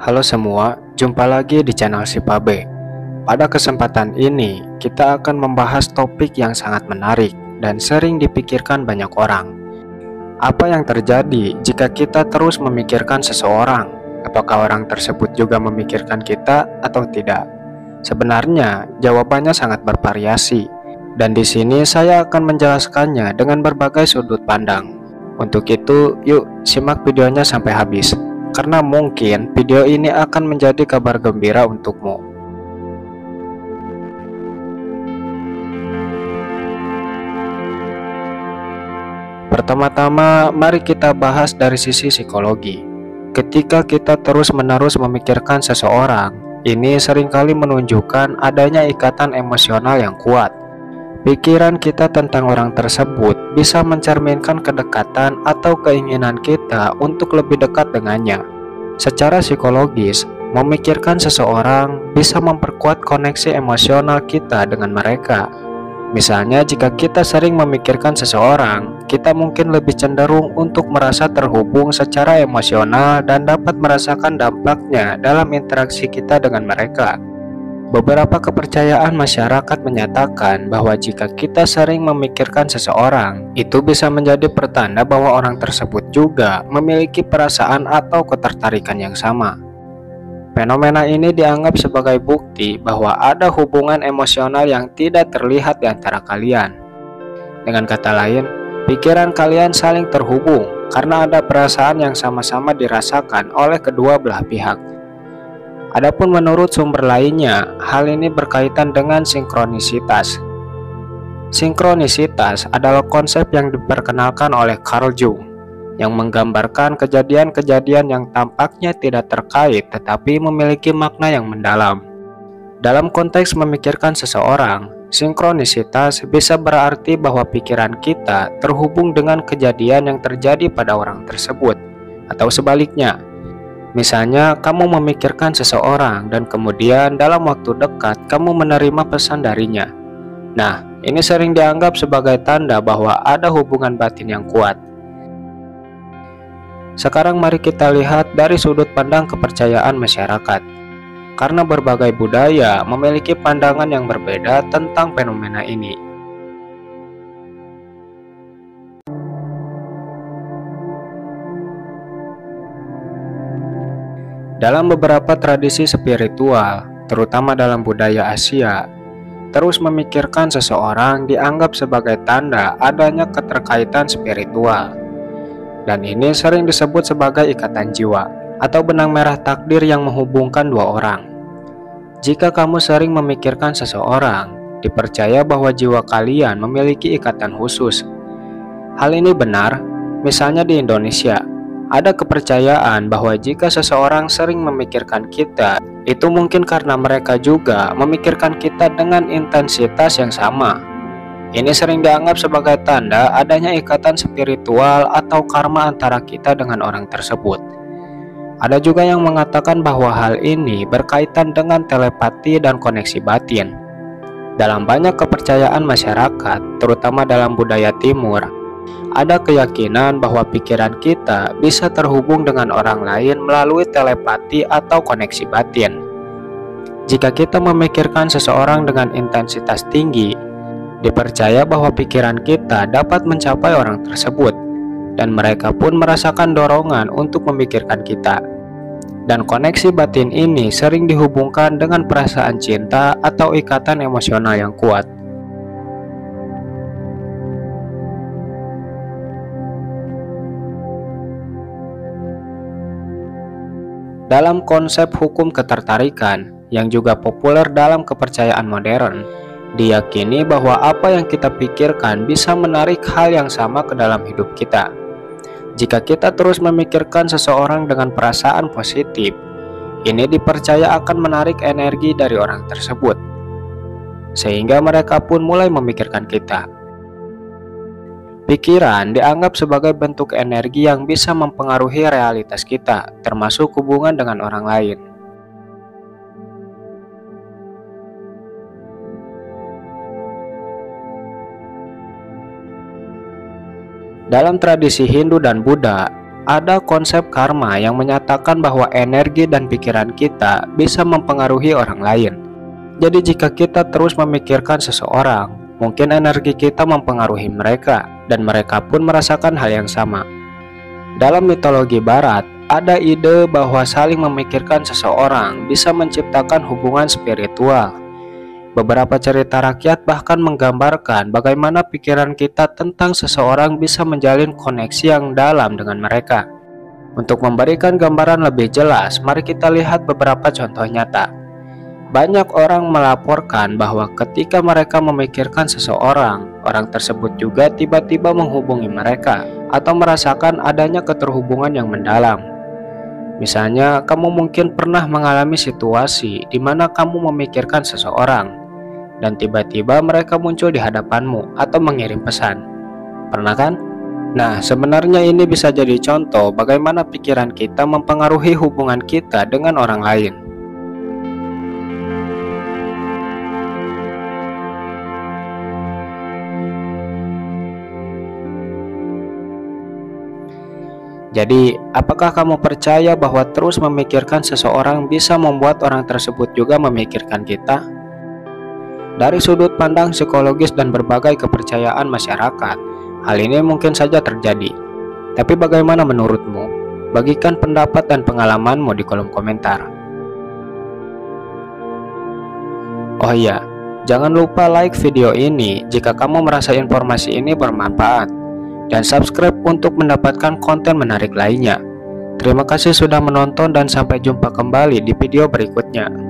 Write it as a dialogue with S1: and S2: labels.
S1: Halo semua, jumpa lagi di channel si Pabe. Pada kesempatan ini, kita akan membahas topik yang sangat menarik dan sering dipikirkan banyak orang. Apa yang terjadi jika kita terus memikirkan seseorang? Apakah orang tersebut juga memikirkan kita atau tidak? Sebenarnya, jawabannya sangat bervariasi. Dan di sini saya akan menjelaskannya dengan berbagai sudut pandang. Untuk itu, yuk simak videonya sampai habis. Karena mungkin video ini akan menjadi kabar gembira untukmu. Pertama-tama, mari kita bahas dari sisi psikologi. Ketika kita terus-menerus memikirkan seseorang, ini seringkali menunjukkan adanya ikatan emosional yang kuat. Pikiran kita tentang orang tersebut bisa mencerminkan kedekatan atau keinginan kita untuk lebih dekat dengannya. Secara psikologis, memikirkan seseorang bisa memperkuat koneksi emosional kita dengan mereka. Misalnya, jika kita sering memikirkan seseorang, kita mungkin lebih cenderung untuk merasa terhubung secara emosional dan dapat merasakan dampaknya dalam interaksi kita dengan mereka. Beberapa kepercayaan masyarakat menyatakan bahwa jika kita sering memikirkan seseorang, itu bisa menjadi pertanda bahwa orang tersebut juga memiliki perasaan atau ketertarikan yang sama. Fenomena ini dianggap sebagai bukti bahwa ada hubungan emosional yang tidak terlihat di antara kalian. Dengan kata lain, pikiran kalian saling terhubung karena ada perasaan yang sama-sama dirasakan oleh kedua belah pihak. Adapun menurut sumber lainnya, hal ini berkaitan dengan sinkronisitas. Sinkronisitas adalah konsep yang diperkenalkan oleh Carl Jung, yang menggambarkan kejadian-kejadian yang tampaknya tidak terkait tetapi memiliki makna yang mendalam. Dalam konteks memikirkan seseorang, sinkronisitas bisa berarti bahwa pikiran kita terhubung dengan kejadian yang terjadi pada orang tersebut, atau sebaliknya. Misalnya, kamu memikirkan seseorang dan kemudian dalam waktu dekat kamu menerima pesan darinya. Nah, ini sering dianggap sebagai tanda bahwa ada hubungan batin yang kuat. Sekarang mari kita lihat dari sudut pandang kepercayaan masyarakat. Karena berbagai budaya memiliki pandangan yang berbeda tentang fenomena ini. Dalam beberapa tradisi spiritual, terutama dalam budaya Asia, terus memikirkan seseorang dianggap sebagai tanda adanya keterkaitan spiritual. Dan ini sering disebut sebagai ikatan jiwa atau benang merah takdir yang menghubungkan dua orang. Jika kamu sering memikirkan seseorang, dipercaya bahwa jiwa kalian memiliki ikatan khusus. Hal ini benar, misalnya di Indonesia. Ada kepercayaan bahwa jika seseorang sering memikirkan kita, itu mungkin karena mereka juga memikirkan kita dengan intensitas yang sama. Ini sering dianggap sebagai tanda adanya ikatan spiritual atau karma antara kita dengan orang tersebut. Ada juga yang mengatakan bahwa hal ini berkaitan dengan telepati dan koneksi batin. Dalam banyak kepercayaan masyarakat, terutama dalam budaya timur, ada keyakinan bahwa pikiran kita bisa terhubung dengan orang lain melalui telepati atau koneksi batin. Jika kita memikirkan seseorang dengan intensitas tinggi, dipercaya bahwa pikiran kita dapat mencapai orang tersebut, dan mereka pun merasakan dorongan untuk memikirkan kita. Dan koneksi batin ini sering dihubungkan dengan perasaan cinta atau ikatan emosional yang kuat. Dalam konsep hukum ketertarikan yang juga populer dalam kepercayaan modern, diyakini bahwa apa yang kita pikirkan bisa menarik hal yang sama ke dalam hidup kita. Jika kita terus memikirkan seseorang dengan perasaan positif, ini dipercaya akan menarik energi dari orang tersebut, sehingga mereka pun mulai memikirkan kita. Pikiran dianggap sebagai bentuk energi yang bisa mempengaruhi realitas kita, termasuk hubungan dengan orang lain. Dalam tradisi Hindu dan Buddha, ada konsep karma yang menyatakan bahwa energi dan pikiran kita bisa mempengaruhi orang lain. Jadi jika kita terus memikirkan seseorang, mungkin energi kita mempengaruhi mereka, dan mereka pun merasakan hal yang sama. Dalam mitologi barat, ada ide bahwa saling memikirkan seseorang bisa menciptakan hubungan spiritual. Beberapa cerita rakyat bahkan menggambarkan bagaimana pikiran kita tentang seseorang bisa menjalin koneksi yang dalam dengan mereka. Untuk memberikan gambaran lebih jelas, mari kita lihat beberapa contoh nyata. Banyak orang melaporkan bahwa ketika mereka memikirkan seseorang, orang tersebut juga tiba-tiba menghubungi mereka atau merasakan adanya keterhubungan yang mendalam. Misalnya, kamu mungkin pernah mengalami situasi di mana kamu memikirkan seseorang, dan tiba-tiba mereka muncul di hadapanmu atau mengirim pesan. Pernah kan? Nah, sebenarnya ini bisa jadi contoh bagaimana pikiran kita mempengaruhi hubungan kita dengan orang lain. Jadi, apakah kamu percaya bahwa terus memikirkan seseorang bisa membuat orang tersebut juga memikirkan kita? Dari sudut pandang psikologis dan berbagai kepercayaan masyarakat, hal ini mungkin saja terjadi. Tapi bagaimana menurutmu? Bagikan pendapat dan pengalamanmu di kolom komentar. Oh iya, jangan lupa like video ini jika kamu merasa informasi ini bermanfaat, dan subscribe untuk mendapatkan konten menarik lainnya. Terima kasih sudah menonton dan sampai jumpa kembali di video berikutnya.